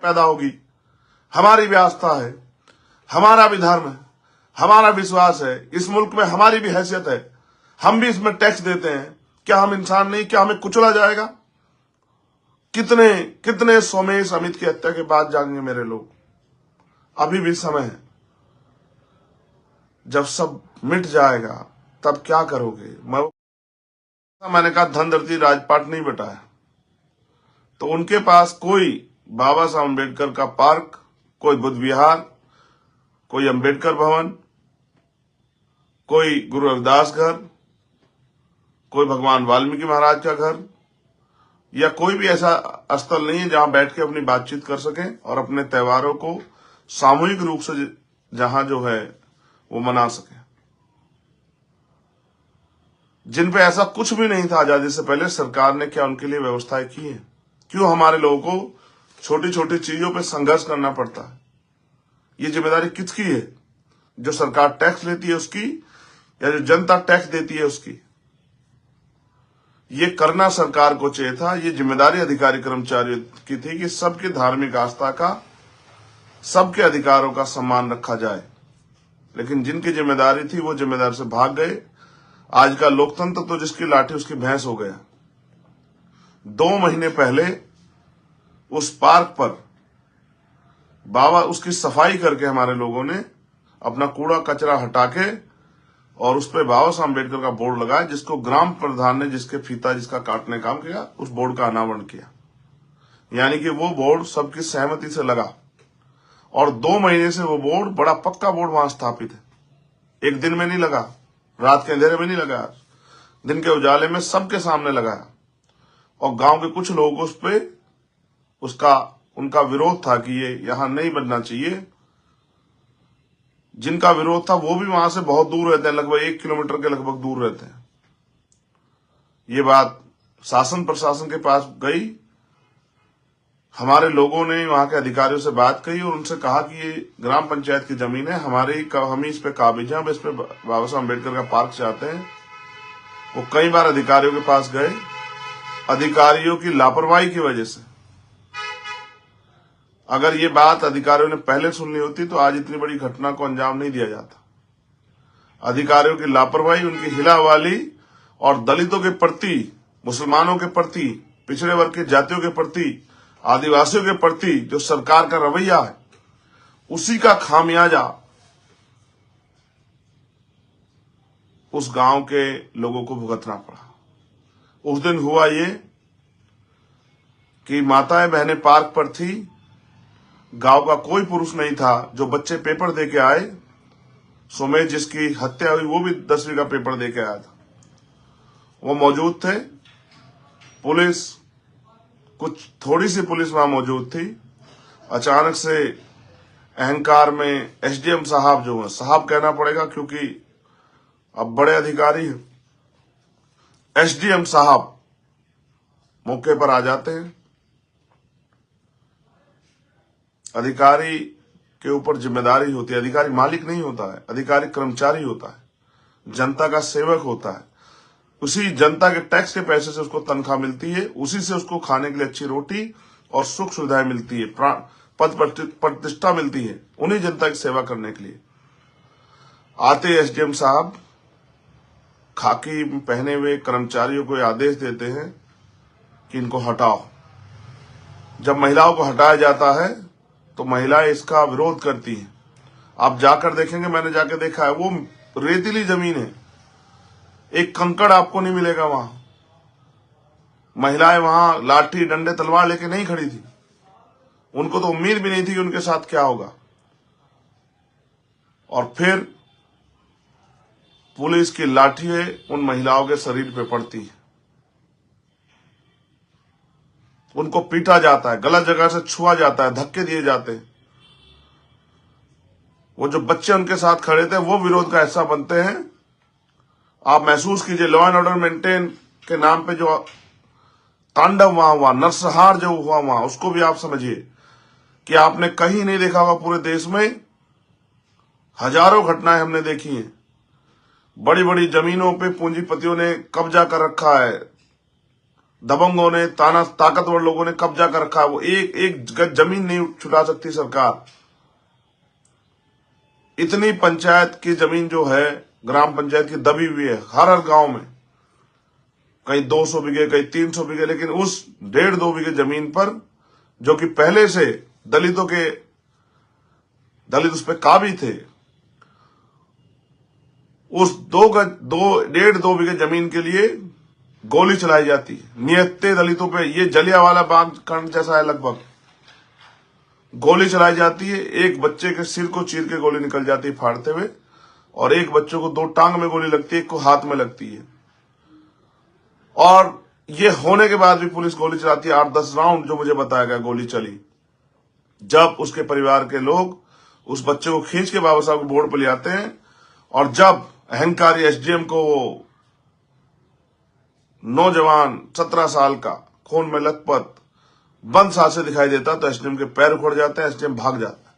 पैदा होगी। हमारी भी आस्था है, हमारा भी धर्म है, हमारा विश्वास है, इस मुल्क में हमारी भी हैसियत है, हम भी इसमें टैक्स देते हैं। क्या हम इंसान नहीं? क्या हमें कुचला जाएगा? कितने कितने सोमेश अमित की हत्या के बाद जाएंगे मेरे लोग? अभी भी समय है। जब सब मिट जाएगा तब क्या करोगे? मैंने कहा धनदर्ती राजपाट नहीं बटाया, तो उनके पास कोई बाबा साहब अम्बेडकर का पार्क, कोई बुद्ध विहार, कोई अम्बेडकर भवन, कोई गुरु रविदास घर, कोई भगवान वाल्मीकि महाराज का घर, या कोई भी ऐसा स्थल नहीं है जहां बैठ के अपनी बातचीत कर सके और अपने त्योहारों को सामूहिक रूप से जहां जो है वो मना सके। जिन पे ऐसा कुछ भी नहीं था आजादी से पहले, सरकार ने क्या उनके लिए व्यवस्थाएं की है? क्यों हमारे लोगों को छोटी छोटी चीजों पे संघर्ष करना पड़ता है? ये जिम्मेदारी किसकी है? जो सरकार टैक्स लेती है उसकी, या जो जनता टैक्स देती है उसकी? ये करना सरकार को चाहिए था। ये जिम्मेदारी अधिकारी कर्मचारियों की थी कि सबकी धार्मिक आस्था का, सबके अधिकारों का सम्मान रखा जाए। लेकिन जिनकी जिम्मेदारी थी वो जिम्मेदारी से भाग गए। आज का लोकतंत्र तो जिसकी लाठी उसकी भैंस हो गया। 2 महीने पहले उस पार्क पर बाबा उसकी सफाई करके हमारे लोगों ने अपना कूड़ा कचरा हटा के और उस पर बाबा साहब अम्बेडकर का बोर्ड लगाया, जिसको ग्राम प्रधान ने जिसके फीता जिसका काटने काम किया, उस बोर्ड का अनावरण किया। यानी कि वो बोर्ड सबकी सहमति से लगा और 2 महीने से वो बोर्ड, बड़ा पक्का बोर्ड वहां स्थापित है। एक दिन में नहीं लगा, रात के अंधेरे में नहीं लगा, दिन के उजाले में सबके सामने लगाया। और गांव के कुछ लोगों को उस पे उनका विरोध था कि ये यहां नहीं बनना चाहिए। जिनका विरोध था वो भी वहां से बहुत दूर रहते हैं, लगभग 1 किलोमीटर के लगभग दूर रहते हैं। ये बात शासन प्रशासन के पास गई। हमारे लोगों ने वहां के अधिकारियों से बात कही और उनसे कहा कि ये ग्राम पंचायत की जमीन है, हम ही इस पे काबिज हैं, हम इस पे बाबा साहब अम्बेडकर का पार्क चाहते हैं। वो कई बार अधिकारियों के पास गए। अधिकारियों की लापरवाही की वजह से, अगर ये बात अधिकारियों ने पहले सुननी होती तो आज इतनी बड़ी घटना को अंजाम नहीं दिया जाता। अधिकारियों की लापरवाही, उनकी हिलावाली और दलितों के प्रति, मुसलमानों के प्रति, पिछड़े वर्ग के जातियों के प्रति, आदिवासियों के प्रति जो सरकार का रवैया है, उसी का खामियाजा उस गांव के लोगों को भुगतना पड़ा। उस दिन हुआ ये कि माताएं बहनें पार्क पर थी, गांव का कोई पुरुष नहीं था। जो बच्चे पेपर दे के आए, सोमेश जिसकी हत्या हुई वो भी 10वीं का पेपर दे के आया था, वो मौजूद थे। पुलिस, कुछ थोड़ी सी पुलिस वहां मौजूद थी। अचानक से अहंकार में एसडीएम साहब, जो है, साहब कहना पड़ेगा क्योंकि अब बड़े अधिकारी हैं, एसडीएम साहब मौके पर आ जाते हैं। अधिकारी के ऊपर जिम्मेदारी होती है। अधिकारी मालिक नहीं होता है, अधिकारी कर्मचारी होता है, जनता का सेवक होता है। उसी जनता के टैक्स के पैसे से उसको तनख्वाह मिलती है, उसी से उसको खाने के लिए अच्छी रोटी और सुख सुविधाएं मिलती है, पद प्रतिष्ठा मिलती है, उन्हीं जनता की सेवा करने के लिए। आते एसडीएम साहब खाकी पहने हुए कर्मचारियों को आदेश देते हैं कि इनको हटाओ। जब महिलाओं को हटाया जाता है तो महिलाएं इसका विरोध करती हैं। आप जाकर देखेंगे, मैंने जाकर देखा है, वो रेतीली जमीन है, एक कंकड़ आपको नहीं मिलेगा वहां। महिलाएं वहां लाठी डंडे तलवार लेके नहीं खड़ी थी, उनको तो उम्मीद भी नहीं थी कि उनके साथ क्या होगा। और फिर पुलिस की लाठी उन महिलाओं के शरीर पे पड़ती है, उनको पीटा जाता है, गलत जगह से छुआ जाता है, धक्के दिए जाते हैं। वो जो बच्चे उनके साथ खड़े थे वो विरोध का हिस्सा बनते हैं। आप महसूस कीजिए, लॉ एंड ऑर्डर मेंटेन के नाम पे जो तांडव वहां हुआ, नरसंहार जो हुआ वहां, उसको भी आप समझिए कि आपने कहीं नहीं देखा होगा। पूरे देश में हजारों घटनाएं हमने देखी हैं। बड़ी बड़ी जमीनों पे पूंजीपतियों ने कब्जा कर रखा है, दबंगों ने, ताकतवर लोगों ने कब्जा कर रखा है। वो एक गज जमीन नहीं छुटा सकती सरकार। इतनी पंचायत की जमीन जो है, ग्राम पंचायत की, दबी हुई है हर गांव में। कहीं 200 बीघे, कहीं 300 बीघे, लेकिन उस 1.5-2 बीघे जमीन पर, जो कि पहले से दलित उस पर काबिज थे, उस 1.5-2 बीघे जमीन के लिए गोली चलाई जाती है। निहत्थे दलितों पे, ये जलियांवाला बाग कांड जैसा है लगभग। गोली चलाई जाती है, एक बच्चे के सिर को चीर के गोली निकल जाती है फाड़ते हुए, और एक बच्चे को 2 टांग में गोली लगती है, एक को हाथ में लगती है। और ये होने के बाद भी पुलिस गोली चलाती है। 8-10 राउंड जो मुझे बताया गया गोली चली। जब उसके परिवार के लोग उस बच्चे को खींच के बाबा साहब को बोर्ड पर ले आते हैं, और जब अहंकारी एसडीएम को वो नौजवान 17 साल का खून में लथपथ बंद सांस से दिखाई देता, तो एसडीएम के पैर उखड़ जाते हैं, एसडीएम भाग जाता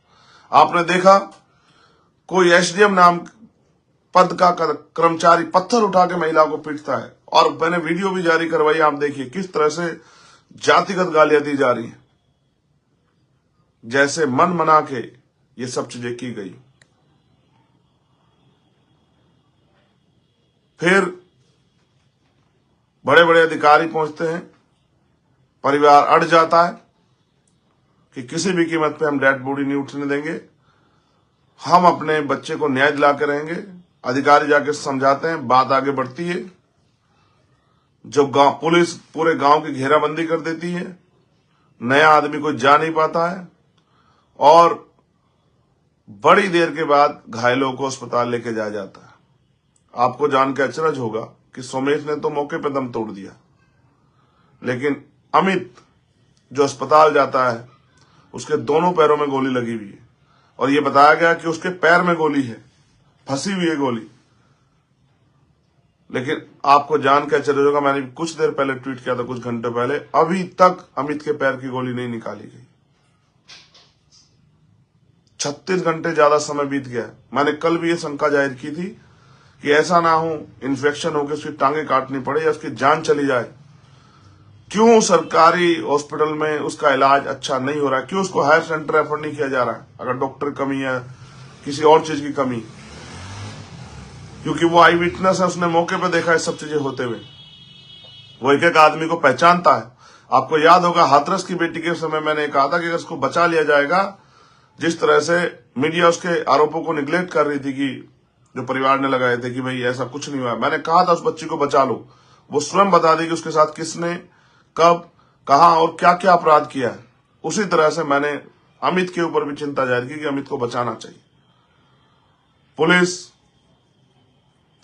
है। आपने देखा कोई एसडीएम नाम पद का कर्मचारी पत्थर उठा के महिला को पीटता है, और मैंने वीडियो भी जारी करवाई। आप देखिए किस तरह से जातिगत गालियां दी जा रही हैं, जैसे मन मना के ये सब चीजें की गई। फिर बड़े बड़े अधिकारी पहुंचते हैं, परिवार अड़ जाता है कि किसी भी कीमत पे हम डेड बॉडी नहीं उठने देंगे, हम अपने बच्चे को न्याय दिला के रहेंगे। अधिकारी जाके समझाते हैं, बात आगे बढ़ती है। जब पुलिस पूरे गांव की घेराबंदी कर देती है, नया आदमी कोई जा नहीं पाता है, और बड़ी देर के बाद घायलों को अस्पताल लेके जाया जाता है। आपको जान के अचरज होगा कि सोमेश ने तो मौके पर दम तोड़ दिया, लेकिन अमित जो अस्पताल जाता है, उसके दोनों पैरों में गोली लगी हुई है, और यह बताया गया कि उसके पैर में गोली है, फंसी हुई है गोली। लेकिन आपको जान के आश्चर्य होगा, मैंने कुछ देर पहले ट्वीट किया था, कुछ घंटे पहले, अभी तक अमित के पैर की गोली नहीं निकाली गई। 36 घंटे ज्यादा समय बीत गया। मैंने कल भी ये शंका जाहिर की थी कि ऐसा ना हो इन्फेक्शन होकर उसकी टांगे काटनी पड़े या उसकी जान चली जाए। क्यों सरकारी हॉस्पिटल में उसका इलाज अच्छा नहीं हो रहा है? क्यों उसको हायर सेंटर रेफर नहीं किया जा रहा है? अगर डॉक्टर कमी है, किसी और चीज की कमी, क्योंकि वो आई विटनेस है, उसने मौके पर देखा है सब चीजें होते हुए। वो एक एक आदमी को पहचानता है। आपको याद होगा हाथरस की बेटी के समय मैंने कहा था कि अगर उसको बचा लिया जाएगा, जिस तरह से मीडिया उसके आरोपों को निगलेक्ट कर रही थी, कि जो परिवार ने लगाए थे कि भाई ऐसा कुछ नहीं हुआ, मैंने कहा था उस बच्ची को बचा लो, वो स्वयं बता देगी उसके साथ किसने, कब, कहां और क्या क्या अपराध किया है। उसी तरह से मैंने अमित के ऊपर भी चिंता जाहिर की कि अमित को बचाना चाहिए। पुलिस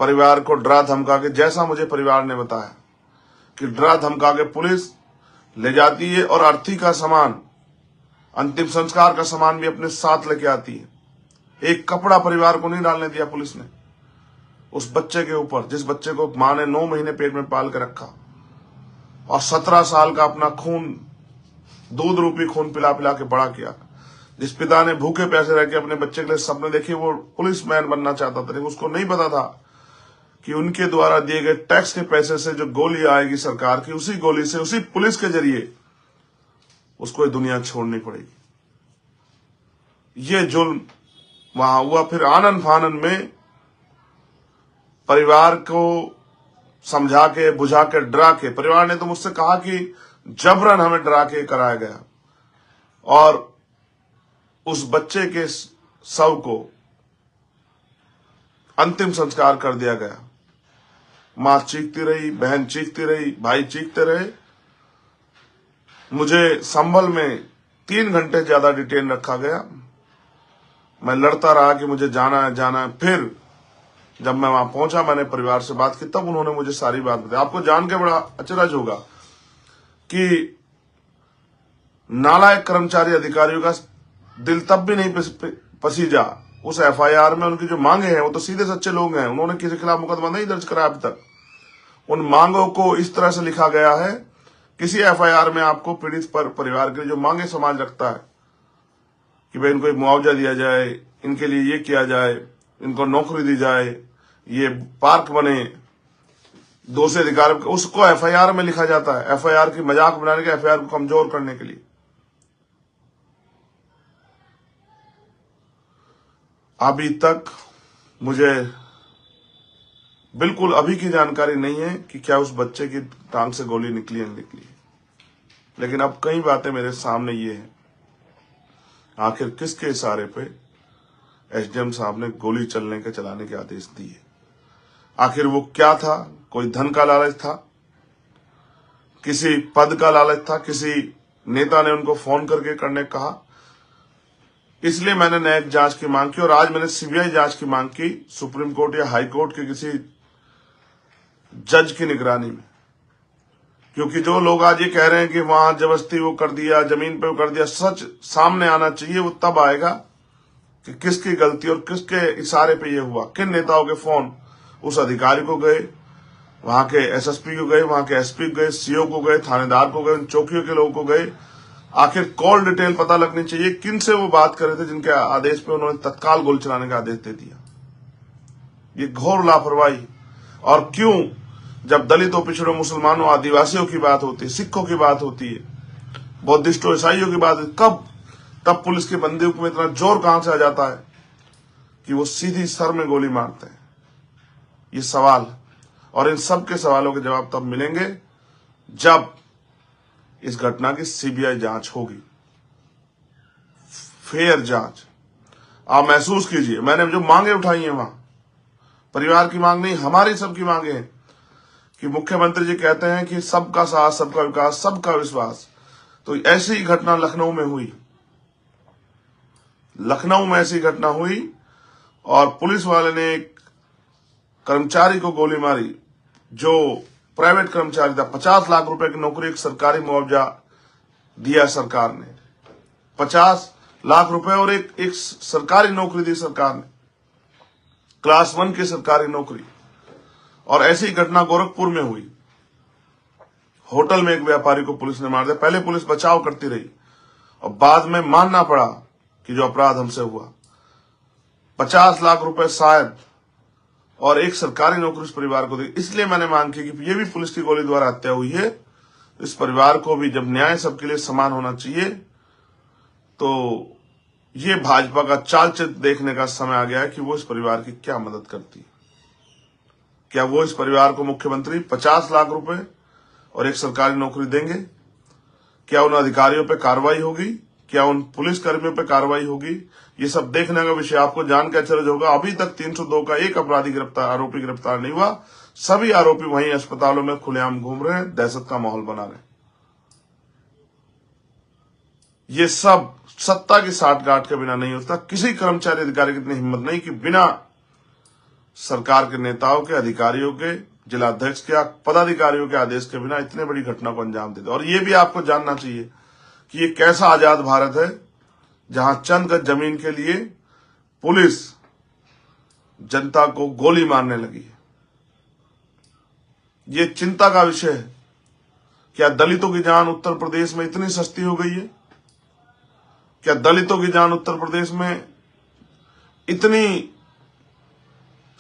परिवार को डरा धमका के, जैसा मुझे परिवार ने बताया कि डरा धमका के पुलिस ले जाती है, और अर्थी का सामान, अंतिम संस्कार का सामान भी अपने साथ लेके आती है। एक कपड़ा परिवार को नहीं डालने दिया पुलिस ने उस बच्चे के ऊपर, जिस बच्चे को मां ने 9 महीने पेट में पाल के रखा, और 17 साल का अपना खून, दूध रूपी खून पिला पिला के बड़ा किया। जिस पिता ने भूखे प्यासे रह के अपने बच्चे के लिए सपने देखे, वो पुलिस मैन बनना चाहता था, लेकिन उसको नहीं पता था कि उनके द्वारा दिए गए टैक्स के पैसे से जो गोली आएगी सरकार की, उसी गोली से, उसी पुलिस के जरिए उसको ये दुनिया छोड़नी पड़ेगी। ये जुल्म वहां हुआ। फिर आनन फानन में परिवार को समझा के, बुझा के, डरा के, परिवार ने तो मुझसे कहा कि जबरन हमें डरा के कराया गया, और उस बच्चे के शव को अंतिम संस्कार कर दिया गया। मां चीखती रही, बहन चीखती रही, भाई चीखते रहे। मुझे संभल में 3 घंटे ज्यादा डिटेन रखा गया। मैं लड़ता रहा कि मुझे जाना है, जाना है। फिर जब मैं वहां पहुंचा, मैंने परिवार से बात की, तब उन्होंने मुझे सारी बात बताई। आपको जान के बड़ा अचरज होगा कि नालायक कर्मचारी अधिकारियों का दिल तब भी नहीं पसीजा उस एफआईआर में। उनकी जो मांगे हैं, वो तो सीधे सच्चे लोग हैं, उन्होंने किसी के खिलाफ मुकदमा नहीं दर्ज कराया अभी तक। उन मांगों को इस तरह से लिखा गया है, किसी एफआईआर में आपको पीड़ित पर परिवार के लिए जो मांगे समाज रखता है कि भाई इनको मुआवजा दिया जाए, इनके लिए ये किया जाए, इनको नौकरी दी जाए, ये पार्क बने, दूसरे अधिकारी उसको एफआईआर में लिखा जाता है, एफआईआर की मजाक बनाने के, एफआईआर को कमजोर करने के लिए। अभी तक मुझे बिल्कुल अभी की जानकारी नहीं है कि क्या उस बच्चे की टांग से गोली निकली है निकली, लेकिन अब कई बातें मेरे सामने ये है, आखिर किसके इशारे पे एसडीएम साहब ने गोली चलाने के आदेश दिए? आखिर वो क्या था? कोई धन का लालच था, किसी पद का लालच था, किसी नेता ने उनको फोन करके करने कहा? इसलिए मैंने न्यायिक जांच की मांग की और आज मैंने सीबीआई जांच की मांग की, सुप्रीम कोर्ट या हाई कोर्ट के किसी जज की निगरानी में। क्योंकि जो लोग आज ये कह रहे हैं कि वहां जबरदस्ती वो कर दिया, जमीन पे वो कर दिया, सच सामने आना चाहिए। वो तब आएगा कि किसकी गलती और किसके इशारे पे ये हुआ, किन नेताओं के फोन उस अधिकारी को गए, वहां के एसएसपी को गए, वहां के एसपी को गए, सीओ को गए, थानेदार को गए, चौकियों के लोगों को गए। आखिर कॉल डिटेल पता लगनी चाहिए, किन से वो बात कर रहे थे जिनके आदेश पे उन्होंने तत्काल गोली चलाने का आदेश दे दिया। ये घोर लापरवाही। और क्यों जब दलितों, पिछड़ों, मुसलमानों, आदिवासियों की बात होती है, सिखों की बात होती है, बौद्धिस्टों, ईसाइयों की बात, तब पुलिस की बंदूक में इतना जोर कहां से आ जाता है कि वो सीधी सर में गोली मारते हैं? ये सवाल, और इन सब के सवालों के जवाब तब मिलेंगे जब इस घटना की सीबीआई जांच होगी, फेयर जांच। आप महसूस कीजिए, मैंने जो मांगे उठाई हैं वहां परिवार की मांग नहीं, हमारी सबकी मांगे हैं कि मुख्यमंत्री जी कहते हैं कि सबका साथ, सबका विकास, सबका विश्वास। तो ऐसी घटना लखनऊ में हुई, लखनऊ में ऐसी घटना हुई और पुलिस वाले ने एक कर्मचारी को गोली मारी जो प्राइवेट कर्मचारी था। 50 लाख रुपए की नौकरी, एक सरकारी मुआवजा दिया सरकार ने, 50 लाख रुपए और एक सरकारी नौकरी दी सरकार ने, क्लास 1 की सरकारी नौकरी। और ऐसी घटना गोरखपुर में हुई, होटल में एक व्यापारी को पुलिस ने मार दिया। पहले पुलिस बचाव करती रही और बाद में मानना पड़ा कि जो अपराध हमसे हुआ। 50 लाख रुपए शायद और एक सरकारी नौकरी उस परिवार को दी। इसलिए मैंने मांग की कि ये भी पुलिस की गोली द्वारा हत्या हुई है, इस परिवार को भी जब न्याय सबके लिए समान होना चाहिए, तो ये भाजपा का चाल चित्र देखने का समय आ गया है कि वो इस परिवार की क्या मदद करती है। क्या वो इस परिवार को मुख्यमंत्री 50 लाख रुपए और एक सरकारी नौकरी देंगे? क्या उन अधिकारियों पे कार्रवाई होगी? क्या उन पुलिस कर्मियों पे कार्रवाई होगी? ये सब देखने का विषय। आपको जान के आश्चर्य होगा, अभी तक 302 का एक आरोपी गिरफ्तार नहीं हुआ। सभी आरोपी वहीं अस्पतालों में खुलेआम घूम रहे हैं, दहशत का माहौल बना रहे हैं। ये सब सत्ता की साठगांठ के बिना नहीं होता। किसी कर्मचारी अधिकारी की इतनी हिम्मत नहीं कि बिना सरकार के नेताओं के, अधिकारियों के, जिलाध्यक्ष के, पदाधिकारियों के आदेश के बिना इतने बड़ी घटना को अंजाम देते। और ये भी आपको जानना चाहिए कि ये कैसा आजाद भारत है जहां चंद गज जमीन के लिए पुलिस जनता को गोली मारने लगी है। ये चिंता का विषय है। क्या दलितों की जान उत्तर प्रदेश में इतनी सस्ती हो गई है? क्या दलितों की जान उत्तर प्रदेश में इतनी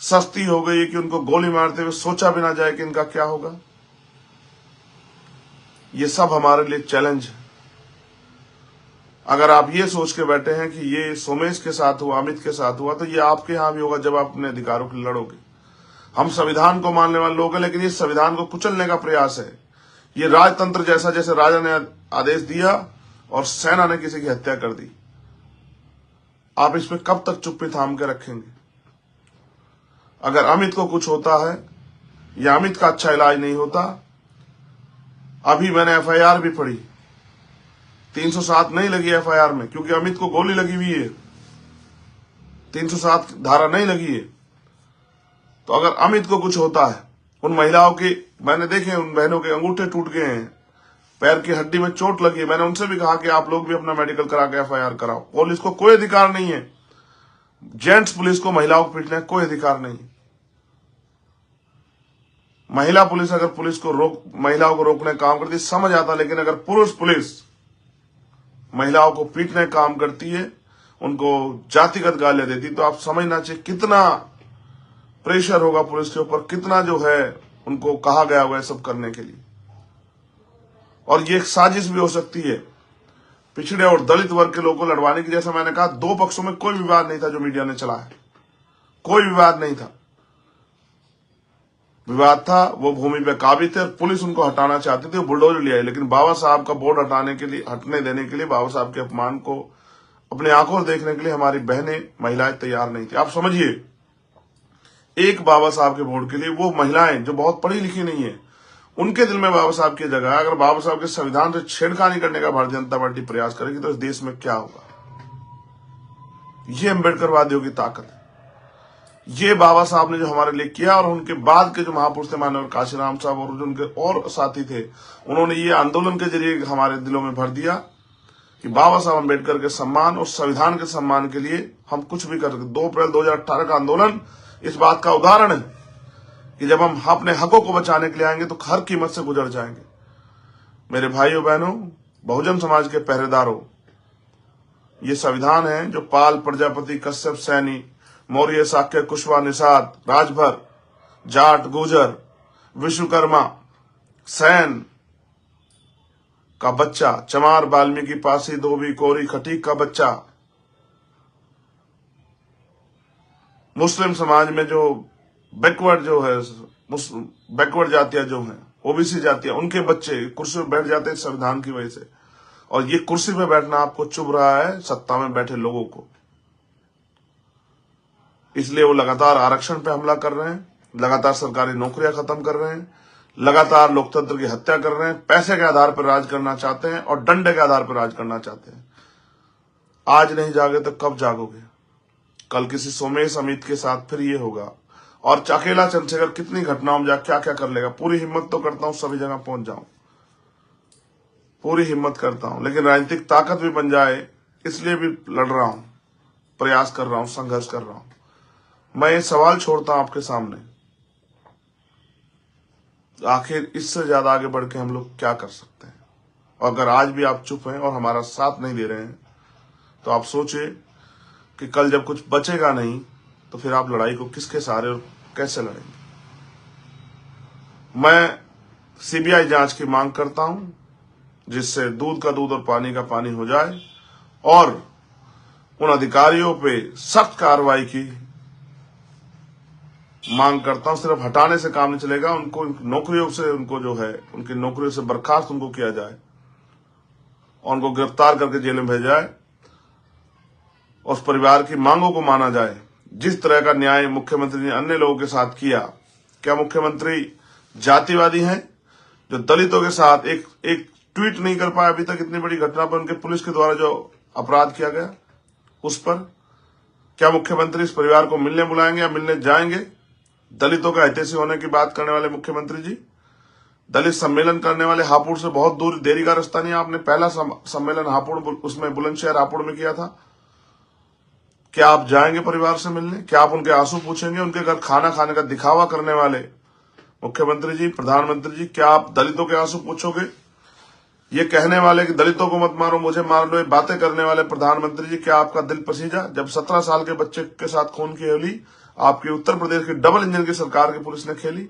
सस्ती हो गई है कि उनको गोली मारते हुए सोचा भी ना जाए कि इनका क्या होगा? ये सब हमारे लिए चैलेंज है। अगर आप ये सोच के बैठे हैं कि ये सोमेश के साथ हुआ, अमित के साथ हुआ, तो ये आपके यहां भी होगा जब आप अपने अधिकारों के लिए लड़ोगे। हम संविधान को मानने वाले लोग हैं, लेकिन ये संविधान को कुचलने का प्रयास है। ये राजतंत्र जैसा, जैसे राजा ने आदेश दिया और सेना ने किसी की हत्या कर दी। आप इस पे कब तक चुप्पी थाम के रखेंगे? अगर अमित को कुछ होता है या अमित का अच्छा इलाज नहीं होता, अभी मैंने एफआईआर भी पढ़ी, 307 नहीं लगी एफआईआर में क्योंकि अमित को गोली लगी हुई है, 307 धारा नहीं लगी है। तो अगर अमित को कुछ होता है, उन महिलाओं की मैंने देखे, उन बहनों के अंगूठे टूट गए हैं, पैर की हड्डी में चोट लगी है, मैंने उनसे भी कहा कि आप लोग भी अपना मेडिकल करा के एफआईआर कराओ। पुलिस को कोई अधिकार नहीं है, जेंट्स पुलिस को महिलाओं को पीटने का कोई अधिकार नहीं। महिला पुलिस अगर महिलाओं को रोकने का काम करती समझ आता, लेकिन अगर पुरुष पुलिस महिलाओं को पीटने का काम करती है, उनको जातिगत गालियां देती, तो आप समझना चाहिए कितना प्रेशर होगा पुलिस के ऊपर, कितना जो है उनको कहा गया हुआ है सब करने के लिए। और ये एक साजिश भी हो सकती है पिछड़े और दलित वर्ग के लोगों को लड़वाने की। जैसा मैंने कहा, दो पक्षों में कोई विवाद नहीं था जो मीडिया ने चला है, कोई विवाद नहीं था। विवाद था वो भूमि पे काबिज थे और पुलिस उनको हटाना चाहती थी, वो बुलडोजर ले आई। लेकिन बाबा साहब का बोर्ड हटने देने के लिए, बाबा साहब के अपमान को अपने आंखों से देखने के लिए हमारी बहनें, महिलाएं तैयार नहीं थी। आप समझिए, एक बाबा साहब के बोर्ड के लिए वो महिलाएं जो बहुत पढ़ी लिखी नहीं है, उनके दिल में बाबा साहब की जगह है। अगर बाबा साहब के संविधान से छेड़खानी करने का भारतीय जनता पार्टी प्रयास करेगी तो इस देश में क्या होगा? ये अम्बेडकरवादियों की ताकत है। ये बाबा साहब ने जो हमारे लिए किया, और उनके बाद के जो महापुरुष थे माननीय काशीराम साहब और जो उनके और साथी थे, उन्होंने ये आंदोलन के जरिए हमारे दिलों में भर दिया कि बाबा साहब अम्बेडकर के सम्मान और संविधान के सम्मान के लिए हम कुछ भी कर सकते। 2 अप्रैल 2018 का आंदोलन इस बात का उदाहरण है कि जब हम अपने हकों को बचाने के लिए आएंगे तो हर कीमत से गुजर जाएंगे। मेरे भाइयों बहनों, बहुजन समाज के पहरेदारों, ये संविधान है जो पाल, प्रजापति, कश्यप, सैनी, मौर्य, शाक्य, कुशवा, निषाद, राजभर, जाट, गुर्जर, विश्वकर्मा, सैन का बच्चा, चमार, वाल्मीकि, पासी, धोबी, कोरी, खटीक का बच्चा, मुस्लिम समाज में जो बैकवर्ड जो है, बैकवर्ड जातियां जो हैं, ओबीसी जातियां, उनके बच्चे कुर्सी पर बैठ जाते हैं संविधान की वजह से। और ये कुर्सी पे बैठना आपको चुभ रहा है सत्ता में बैठे लोगों को, इसलिए वो लगातार आरक्षण पे हमला कर रहे हैं, लगातार सरकारी नौकरियां खत्म कर रहे हैं, लगातार लोकतंत्र की हत्या कर रहे हैं, पैसे के आधार पर राज करना चाहते हैं और डंडे के आधार पर राज करना चाहते हैं। आज नहीं जागे तो कब जागोगे? कल किसी सोमेश अमित के साथ फिर ये होगा। और अकेला चंद्रशेखर कितनी घटनाओं में जा क्या क्या कर लेगा। पूरी हिम्मत तो करता हूं सभी जगह पहुंच जाऊं, पूरी हिम्मत करता हूं, लेकिन राजनीतिक ताकत भी बन जाए इसलिए भी लड़ रहा हूं, प्रयास कर रहा हूं, संघर्ष कर रहा हूं। मैं ये सवाल छोड़ता हूं आपके सामने, आखिर इससे ज्यादा आगे बढ़ के हम लोग क्या कर सकते हैं? और अगर आज भी आप चुप हैं और हमारा साथ नहीं दे रहे हैं तो आप सोचिए कि कल जब कुछ बचेगा नहीं तो फिर आप लड़ाई को किसके सहारे और कैसे लड़ेंगे? मैं सीबीआई जांच की मांग करता हूं जिससे दूध का दूध और पानी का पानी हो जाए और उन अधिकारियों पे सख्त कार्रवाई की मांग करता हूं। सिर्फ हटाने से काम नहीं चलेगा, उनको नौकरियों से, उनको जो है उनकी नौकरियों से बर्खास्त उनको किया जाए और उनको गिरफ्तार करके जेल में भेजा जाए। उस परिवार की मांगों को माना जाए। जिस तरह का न्याय मुख्यमंत्री ने अन्य लोगों के साथ किया, क्या मुख्यमंत्री जातिवादी हैं जो दलितों के साथ एक ट्वीट नहीं कर पाए अभी तक? इतनी बड़ी घटना पर उनके पुलिस के द्वारा जो अपराध किया गया उस पर क्या मुख्यमंत्री इस परिवार को मिलने बुलाएंगे या मिलने जाएंगे? दलितों का हितैषी होने की बात करने वाले मुख्यमंत्री जी, दलित सम्मेलन करने वाले हापुड़ से बहुत दूर, देरी का रास्ता नहीं। आपने पहला सम्मेलन हापुड़, उसमें बुलंदशहर हापुड़ में किया था। क्या आप जाएंगे परिवार से मिलने? क्या आप उनके आंसू पूछेंगे? उनके घर खाना खाने का दिखावा करने वाले मुख्यमंत्री जी, प्रधानमंत्री जी, क्या आप दलितों के आंसू पूछोगे? ये कहने वाले कि दलितों को मत मारो, मुझे मार लो, ये बातें करने वाले प्रधानमंत्री जी, क्या आपका दिल पसीजा? जब 17 साल के बच्चे के साथ खून की होली आपकी उत्तर प्रदेश की डबल इंजन की सरकार की पुलिस ने खेली,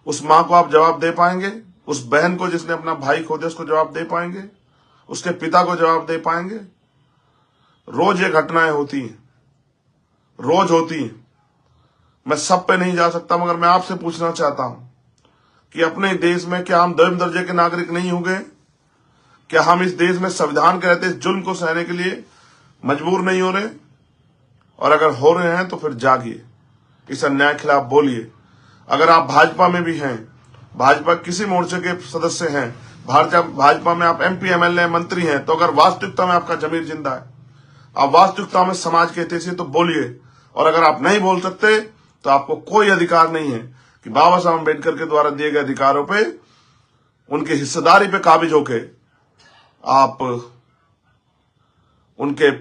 उस मां को आप जवाब दे पाएंगे? उस बहन को जिसने अपना भाई खो दिया उसको जवाब दे पाएंगे? उसके पिता को जवाब दे पाएंगे? रोज ये घटनाएं होती हैं, रोज होती हैं। मैं सब पे नहीं जा सकता, मगर मैं आपसे पूछना चाहता हूं कि अपने देश में क्या हम दसवें दर्जे के नागरिक नहीं हो गए? क्या हम इस देश में संविधान के रहते इस जुल्म को सहने के लिए मजबूर नहीं हो रहे? और अगर हो रहे हैं तो फिर जागिए, इस अन्याय के खिलाफ बोलिए। अगर आप भाजपा में भी हैं, भाजपा किसी मोर्चे के सदस्य हैं, भाजपा में आप MP MLA मंत्री हैं, तो अगर वास्तविकता में आपका जमीर जिंदा है, आप वास्तविकता में समाज के हितैषी, तो बोलिए। और अगर आप नहीं बोल सकते तो आपको कोई अधिकार नहीं है कि बाबा साहब अम्बेडकर के द्वारा दिए गए अधिकारों पे, उनकी हिस्सेदारी पे काबिज होके आप उनके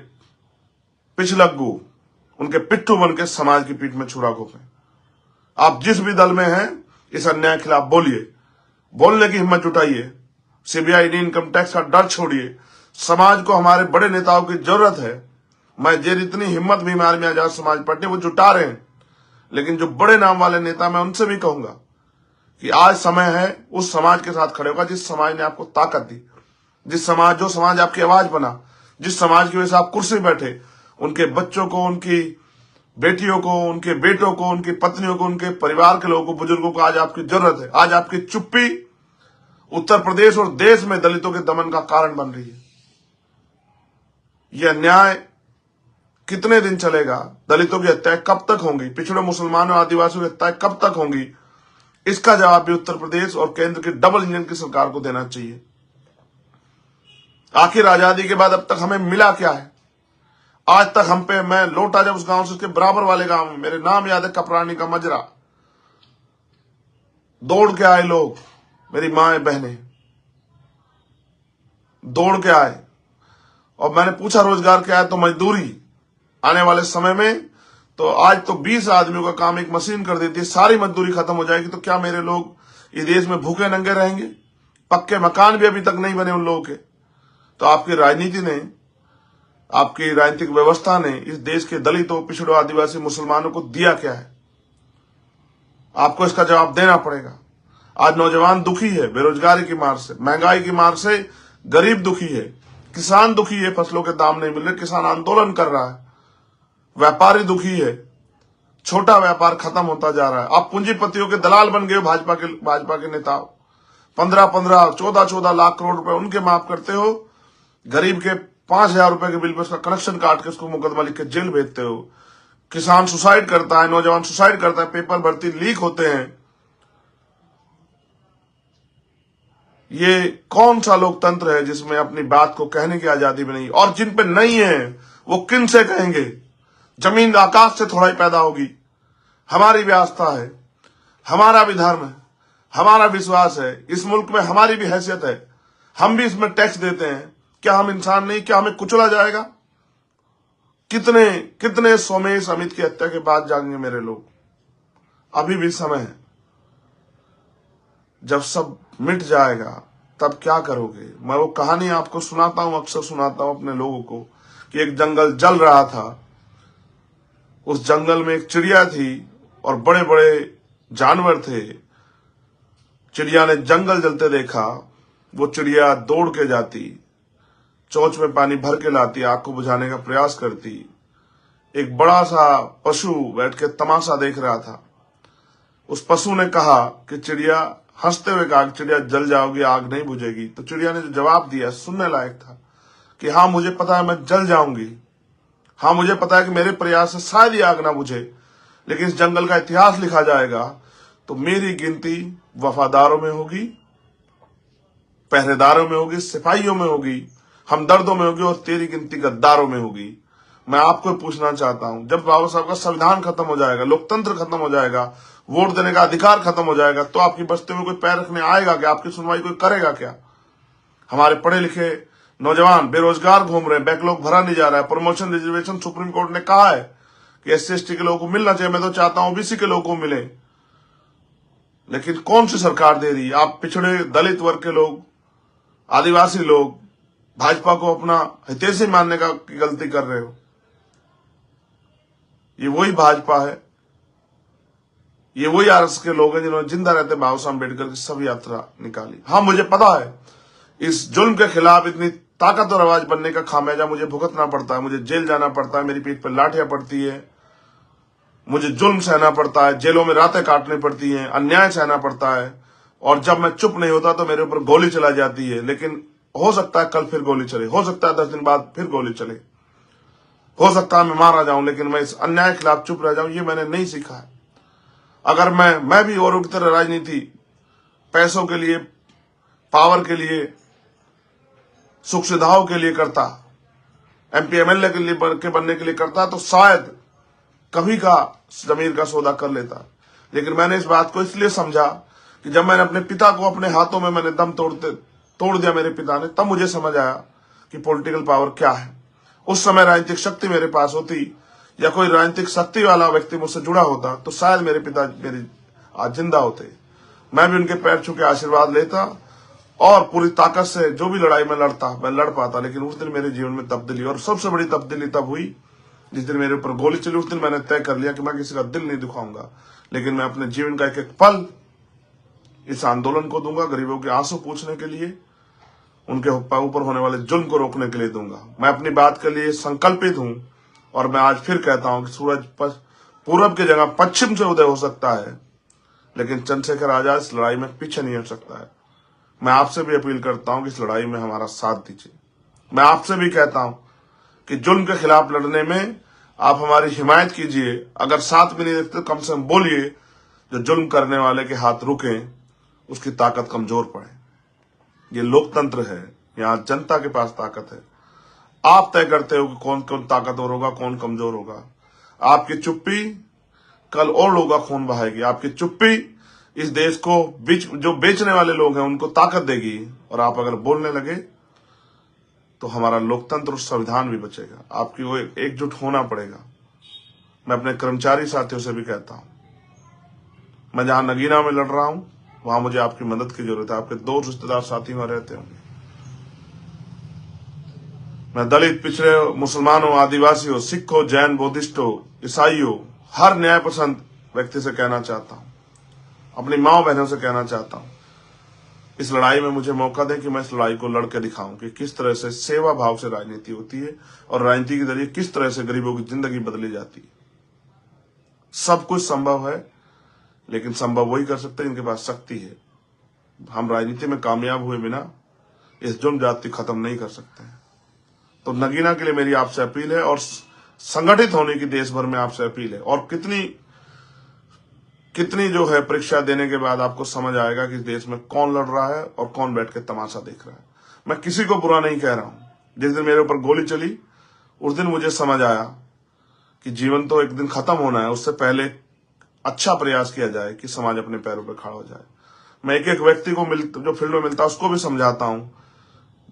पिछलग्गू, उनके पिट्ठू बन के समाज की पीठ में छुरा घोंपें। आप जिस भी दल में हैं, इस अन्याय के खिलाफ बोलिए, बोलने की हिम्मत जुटाइए। CBI इनकम टैक्स का डर छोड़िए। समाज को हमारे बड़े नेताओं की जरूरत है। मैं जे इतनी हिम्मत बीमार में आजाद समाज पार्टी वो जुटा रहे हैं, लेकिन जो बड़े नाम वाले नेता, मैं उनसे भी कहूंगा कि आज समय है उस समाज के साथ खड़े होगा जिस समाज ने आपको ताकत दी, जो समाज आपकी आवाज बना, जिस समाज की वजह से आप कुर्सी बैठे, उनके बच्चों को, उनकी बेटियों को, उनके बेटों को, उनकी पत्नियों को, उनके परिवार के लोगों को, बुजुर्गों को आज आपकी जरूरत है। आज आपकी चुप्पी उत्तर प्रदेश और देश में दलितों के दमन का कारण बन रही है। यह अन्याय कितने दिन चलेगा? दलितों की हत्याएं कब तक होंगी? पिछड़े मुसलमानों और आदिवासियों की हत्याएं कब तक होंगी? इसका जवाब भी उत्तर प्रदेश और केंद्र की डबल इंजन की सरकार को देना चाहिए। आखिर आजादी के बाद अब तक हमें मिला क्या है? आज तक हम पे, मैं लौटा जब उस गांव से, उसके बराबर वाले गांव में, मेरे नाम याद है, कपरानी का मजरा, दौड़ के आए लोग, मेरी माएं बहनें दौड़ के आए और मैंने पूछा रोजगार क्या है, तो मजदूरी। आने वाले समय में तो आज तो 20 आदमियों का काम एक मशीन कर देती है, सारी मजदूरी खत्म हो जाएगी। तो क्या मेरे लोग इस देश में भूखे नंगे रहेंगे? पक्के मकान भी अभी तक नहीं बने उन लोगों के। तो आपकी राजनीति ने, आपकी राजनीतिक व्यवस्था ने इस देश के दलितों, पिछड़ों, आदिवासी, मुसलमानों को दिया क्या है? आपको इसका जवाब देना पड़ेगा। आज नौजवान दुखी है बेरोजगारी की मार से, महंगाई की मार से, गरीब दुखी है, किसान दुखी है, फसलों के दाम नहीं मिल रहे, किसान आंदोलन कर रहा है, व्यापारी दुखी है, छोटा व्यापार खत्म होता जा रहा है। आप पूंजीपतियों के दलाल बन गए हो। भाजपा के नेता 15-15, 14-14 लाख करोड़ रुपए उनके माफ करते हो। गरीब के 5,000 रुपए के बिल पे उसका कनेक्शन काट के उसको मुकदमा लिख के जेल भेजते हो। किसान सुसाइड करता है, नौजवान सुसाइड करता है, पेपर भर्ती लीक होते हैं। ये कौन सा लोकतंत्र है जिसमें अपनी बात को कहने की आजादी भी नहीं? और जिन पे नहीं है वो किन से कहेंगे? जमीन आकाश से थोड़ा ही पैदा होगी। हमारी भी आस्था है, हमारा भी धर्म है, हमारा विश्वास है, इस मुल्क में हमारी भी हैसियत है, हम भी इसमें टैक्स देते हैं। क्या हम इंसान नहीं? क्या हमें कुचला जाएगा? कितने कितने सोमेश अमित की हत्या के बाद जाएंगे मेरे लोग? अभी भी समय है। जब सब मिट जाएगा तब क्या करोगे? मैं वो कहानी आपको सुनाता हूं, अक्सर सुनाता हूं अपने लोगों को, कि एक जंगल जल रहा था। उस जंगल में एक चिड़िया थी और बड़े बड़े जानवर थे। चिड़िया ने जंगल जलते देखा। वो चिड़िया दौड़ के जाती, चोंच में पानी भर के लाती, आग को बुझाने का प्रयास करती। एक बड़ा सा पशु बैठ के तमाशा देख रहा था। उस पशु ने कहा कि चिड़िया, हंसते हुए कहा, चिड़िया जल जाओगी, आग नहीं बुझेगी। तो चिड़िया ने जो जवाब दिया सुनने लायक था कि हाँ मुझे पता है मैं जल जाऊंगी, हाँ मुझे पता है कि मेरे प्रयास से शायद ही आग ना बुझे, लेकिन इस जंगल का इतिहास लिखा जाएगा तो मेरी गिनती वफादारों में होगी, पहरेदारों में होगी, सिपाहियों में होगी, हमदर्दों में होगी, और तेरी गिनती गद्दारों में होगी। मैं आपको पूछना चाहता हूं, जब बाबा साहब का संविधान खत्म हो जाएगा, लोकतंत्र खत्म हो जाएगा, वोट देने का अधिकार खत्म हो जाएगा, तो आपकी बस्ती में कोई पैर रखने आएगा क्या? आपकी सुनवाई कोई करेगा क्या? हमारे पढ़े लिखे नौजवान बेरोजगार घूम रहे हैं, बैकलॉग भरा नहीं जा रहा है। प्रमोशन रिजर्वेशन सुप्रीम कोर्ट ने कहा है कि SC/ST के लोगों को मिलना चाहिए। मैं तो चाहता हूं OBC के लोगों को मिले, लेकिन कौन सी सरकार दे रही है? आप पिछड़े दलित वर्ग के लोग, आदिवासी लोग भाजपा को अपना हितैषी मानने का गलती कर रहे हो। ये वही भाजपा है, ये वही RS के लोग हैं जिन्होंने जिंदा रहते बाबा साहब अम्बेडकर की सब यात्रा निकाली। हाँ मुझे पता है इस जुल्म के खिलाफ इतनी ताकतवर आवाज बनने का खामियाजा मुझे भुगतना पड़ता है, मुझे जेल जाना पड़ता है, मेरी पीठ पर लाठियां पड़ती है, मुझे जुल्म सहना पड़ता है, जेलों में रातें काटनी पड़ती हैं, अन्याय सहना पड़ता है, और जब मैं चुप नहीं होता तो मेरे ऊपर गोली चला जाती है। लेकिन हो सकता है कल फिर गोली चले, हो सकता है 10 दिन बाद फिर गोली चले, हो सकता है मैं मारा जाऊं, लेकिन मैं इस अन्याय के खिलाफ चुप रह जाऊं, ये मैंने नहीं सीखा है। अगर मैं भी औरों की तरह राजनीति पैसों के लिए, पावर के लिए, सुख सुविधाओं के लिए करता, MP MLA के लिए बनने के लिए करता, तो शायद कभी का जमीर का सौदा कर लेता। लेकिन मैंने इस बात को इसलिए समझा कि जब मैंने अपने पिता को अपने हाथों में मैंने दम तोड़ दिया मेरे पिता ने, तब मुझे समझ आया कि पॉलिटिकल पावर क्या है। उस समय राजनीतिक शक्ति मेरे पास होती, या कोई राजनीतिक शक्ति वाला व्यक्ति मुझसे जुड़ा होता, तो शायद मेरे पिता मेरी आज जिंदा होते। मैं भी उनके पैर छू के आशीर्वाद लेता और पूरी ताकत से जो भी लड़ाई में लड़ता, मैं लड़ पाता। लेकिन उस दिन मेरे जीवन में तब्दीली, और सबसे बड़ी तब्दीली तब हुई जिस दिन मेरे ऊपर गोली चली। उस दिन मैंने तय कर लिया कि मैं किसी का दिल नहीं दुखाऊंगा, लेकिन मैं अपने जीवन का एक एक पल इस आंदोलन को दूंगा गरीबों के आंसू पूछने के लिए, उनके ऊपर होने वाले जुल्म को रोकने के लिए दूंगा। मैं अपनी बात के लिए संकल्पित हूं और मैं आज फिर कहता हूं कि सूरज पूरब की जगह पश्चिम से उदय हो सकता है, लेकिन चंद्रशेखर आजाद इस लड़ाई में पीछे नहीं हट सकता है। मैं आपसे भी अपील करता हूं कि इस लड़ाई में हमारा साथ दीजिए। मैं आपसे भी कहता हूं कि जुल्म के खिलाफ लड़ने में आप हमारी हिमायत कीजिए। अगर साथ भी नहीं देखते कम से कम बोलिए, जो जुल्म करने वाले के हाथ रुके, उसकी ताकत कमजोर पड़े। ये लोकतंत्र है, यहाँ जनता के पास ताकत है। आप तय करते हो कि कौन कौन ताकतवर होगा, कौन कमजोर होगा। आपकी चुप्पी कल और लोगों का खून बहाएगी। आपकी चुप्पी इस देश को जो बेचने वाले लोग हैं उनको ताकत देगी, और आप अगर बोलने लगे तो हमारा लोकतंत्र और संविधान भी बचेगा। आपकी वो एकजुट होना पड़ेगा। मैं अपने कर्मचारी साथियों से भी कहता हूं, मैं जहां नगीना में लड़ रहा हूं वहां मुझे आपकी मदद की जरूरत है। आपके दो रिश्तेदार साथी वहां रहते होंगे। मैं दलित, पिछड़े, मुसलमान हो, आदिवासी हो, सिख हो, जैन, बुद्धिस्ट हो, ईसाई हो, हर न्याय पसंद व्यक्ति से कहना चाहता हूं, अपनी माओ बहनों से कहना चाहता हूं, इस लड़ाई में मुझे मौका दें कि मैं इस लड़ाई को लड़कर दिखाऊं कि किस तरह से सेवा भाव से राजनीति होती है और राजनीति के जरिए किस तरह से गरीबों की जिंदगी बदली जाती है। सब कुछ संभव है, लेकिन संभव वही कर सकते हैं जिनके पास शक्ति है। हम राजनीति में कामयाब हुए बिना इस जुल्म जाति खत्म नहीं कर सकते हैं। तो नगीना के लिए मेरी आपसे अपील है और संगठित होने की देश भर में आपसे अपील है। और कितनी जो है परीक्षा देने के बाद आपको समझ आएगा कि इस देश में कौन लड़ रहा है और कौन बैठ के तमाशा देख रहा है। मैं किसी को बुरा नहीं कह रहा हूं। जिस दिन मेरे ऊपर गोली चली उस दिन मुझे समझ आया कि जीवन तो एक दिन खत्म होना है, उससे पहले अच्छा प्रयास किया जाए कि समाज अपने पैरों पर खड़ा हो जाए। मैं एक एक व्यक्ति को जो फील्ड में मिलता है उसको भी समझाता हूं,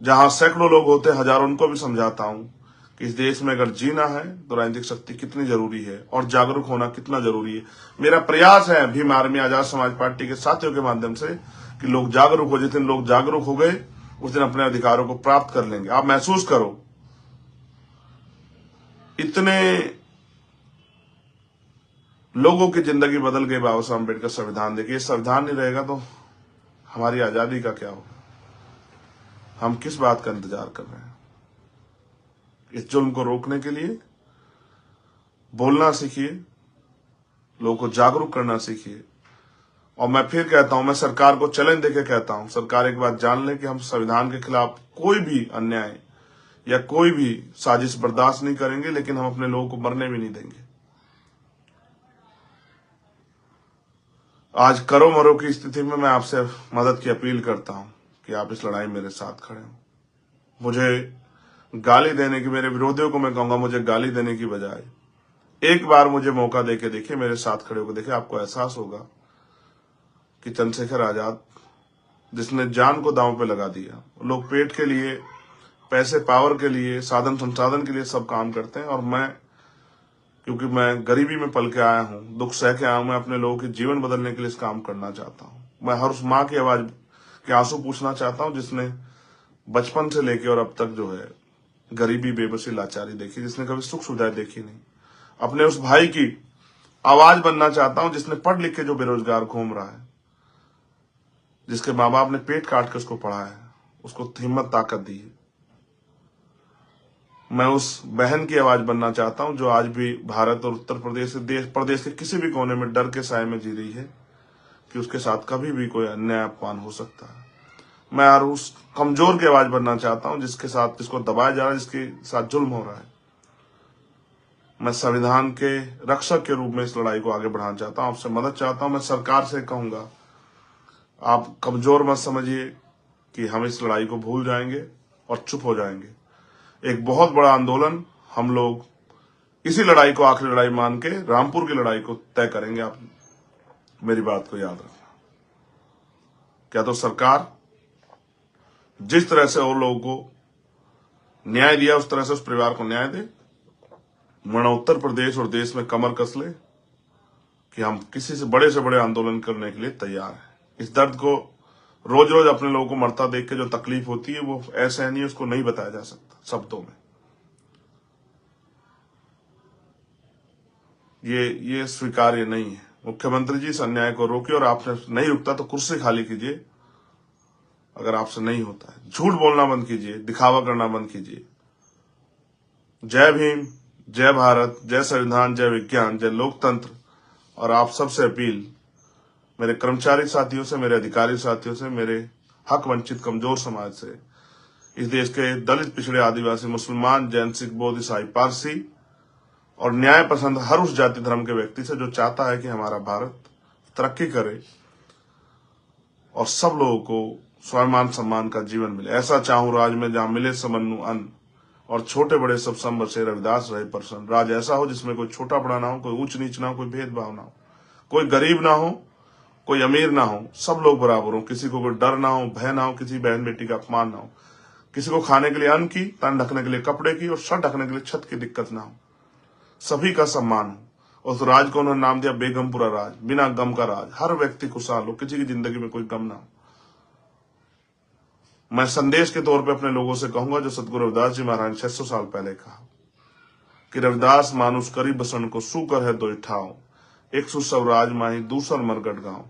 जहां सैकड़ों लोग होते हैं, हजारों, उनको भी समझाता हूं कि इस देश में अगर जीना है तो राजनीतिक शक्ति कितनी जरूरी है और जागरूक होना कितना जरूरी है। मेरा प्रयास है भीम आर्मी आजाद समाज पार्टी के साथियों के माध्यम से कि लोग जागरूक हो। जिस दिन लोग जागरूक हो गए उस दिन अपने अधिकारों को प्राप्त कर लेंगे। आप महसूस करो, इतने लोगों की जिंदगी बदल गई बाबा साहब अम्बेडकर संविधान देखिए। संविधान नहीं रहेगा तो हमारी आजादी का क्या होगा। हम किस बात का इंतजार कर रहे हैं। इस जुल्म को रोकने के लिए बोलना सीखिए, लोगों को जागरूक करना सीखिए। और मैं फिर कहता हूं, मैं सरकार को चैलेंज देके कहता हूं, सरकार एक बात जान ले कि हम संविधान के खिलाफ कोई भी अन्याय या कोई भी साजिश बर्दाश्त नहीं करेंगे, लेकिन हम अपने लोगों को मरने भी नहीं देंगे। आज करो मरो की स्थिति में मैं आपसे मदद की अपील करता हूं कि आप इस लड़ाई में मेरे साथ खड़े हो। मुझे गाली देने की, मेरे विरोधियों को मैं कहूंगा, मुझे गाली देने की बजाय एक बार मुझे मौका देके देखिए, मेरे साथ खड़े होकर देखिए, आपको एहसास होगा कि चंद्रशेखर आजाद जिसने जान को दांव पे लगा दिया। लोग पेट के लिए, पैसे, पावर के लिए, साधन संसाधन के लिए सब काम करते हैं, और मैं, क्योंकि मैं गरीबी में पल के आया हूं, दुख सह के आया हूं, मैं अपने लोगों के जीवन बदलने के लिए इस काम करना चाहता हूं। मैं हर उस माँ की आवाज के आंसू पूछना चाहता हूं जिसने बचपन से लेके और अब तक जो है गरीबी, बेबसी, लाचारी देखी, जिसने कभी सुख सुविधाएं देखी नहीं। अपने उस भाई की आवाज बनना चाहता हूं जिसने पढ़ लिख के जो बेरोजगार घूम रहा है, जिसके माँ बाप ने पेट काट के उसको पढ़ाया है, उसको हिम्मत, ताकत दी है। मैं उस बहन की आवाज बनना चाहता हूं जो आज भी भारत और उत्तर प्रदेश प्रदेश के किसी भी कोने में डर के साए में जी रही है कि उसके साथ कभी भी कोई अन्याय, अपमान हो सकता है। मैं और उस कमजोर की आवाज बनना चाहता हूं जिसको दबाया जा रहा है, जिसके साथ जुल्म हो रहा है। मैं संविधान के रक्षक के रूप में इस लड़ाई को आगे बढ़ाना चाहता हूं, आपसे मदद चाहता हूं। मैं सरकार से कहूंगा, आप कमजोर मत समझिए कि हम इस लड़ाई को भूल जाएंगे और चुप हो जाएंगे। एक बहुत बड़ा आंदोलन हम लोग इसी लड़ाई को आखिरी लड़ाई मान के रामपुर की लड़ाई को तय करेंगे। आप मेरी बात को याद रखना। क्या तो सरकार जिस तरह से और लोगों को न्याय दिया उस तरह से उस परिवार को न्याय दे, वरना उत्तर प्रदेश और देश में कमर कस ले कि हम किसी से बड़े आंदोलन करने के लिए तैयार हैं। इस दर्द को रोज रोज अपने लोगों को मरता देख के जो तकलीफ होती है वो ऐसे नहीं, उसको नहीं बताया जा सकता शब्दों में। ये स्वीकार्य नहीं है। मुख्यमंत्री जी इस अन्याय को रोकिए और आपसे नहीं रुकता तो कुर्सी खाली कीजिए। अगर आपसे नहीं होता है, झूठ बोलना बंद कीजिए, दिखावा करना बंद कीजिए। जय भीम, जय भारत, जय संविधान, जय विज्ञान, जय लोकतंत्र। और आप सबसे अपील, मेरे कर्मचारी साथियों से, मेरे अधिकारी साथियों से, मेरे हक वंचित कमजोर समाज से, इस देश के दलित, पिछड़े, आदिवासी, मुसलमान, जैन, सिख, बौद्ध, ईसाई, पारसी और न्याय पसंद हर उस जाति धर्म के व्यक्ति से जो चाहता है कि हमारा भारत तरक्की करे और सब लोगों को स्वाभिमान सम्मान का जीवन मिले। ऐसा चाहूं राज में जहां मिले समन्नु अन्न और छोटे बड़े सब सम बसे, रविदास रहे प्रसन्न। राज ऐसा हो जिसमें कोई छोटा बड़ा ना हो, कोई ऊंच नीच ना हो, कोई भेदभाव ना हो, कोई गरीब ना हो, कोई अमीर ना हो, सब लोग बराबर हो। किसी को कोई डर ना हो, भय ना हो, किसी बहन बेटी का अपमान ना हो, किसी को खाने के लिए अन्न की, तन ढकने के लिए कपड़े की और सर ढकने के लिए छत की दिक्कत ना हो, सभी का सम्मान हो। उस राज को उन्होंने नाम दिया बेगमपुरा राज, बिना गम का राज। हर व्यक्ति खुशहाल हो, किसी की जिंदगी में कोई गम ना हो। मैं संदेश के तौर पे अपने लोगों से कहूंगा जो सतगुरु रविदास जी महाराज ने 600 साल पहले कहा कि रविदास मानुष करी बसन को सुकर है दो ठाव, एक सु सब राज माही दूसर मरगट गांव।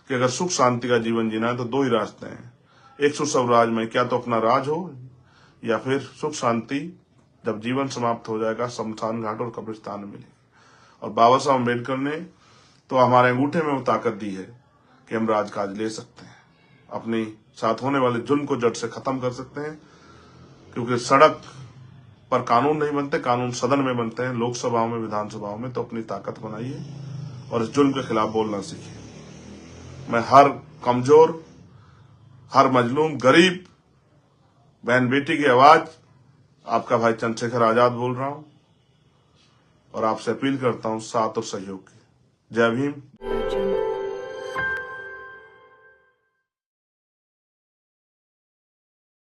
कि अगर सुख शांति का जीवन जीना है तो दो ही रास्ते हैं, एक सु सब राज माही, क्या तो अपना राज हो या फिर सुख शांति जब जीवन समाप्त हो जाएगा शमशान घाट और कब्रिस्तान में मिलेगी। और बाबा साहब अम्बेडकर ने तो हमारे अंगूठे में वो ताकत दी है कि हम राजकाज ले सकते हैं, अपनी साथ होने वाले जुल्म को जड़ से खत्म कर सकते हैं। क्योंकि सड़क पर कानून नहीं बनते, कानून सदन में बनते हैं, लोकसभाओं में, विधानसभाओं में। तो अपनी ताकत बनाइए और इस जुल्म के खिलाफ बोलना सीखिए। मैं हर कमजोर, हर मजलूम, गरीब बहन बेटी की आवाज आपका भाई चंद्रशेखर आजाद बोल रहा हूं और आपसे अपील करता हूं साथ और सहयोग की। जय भीम।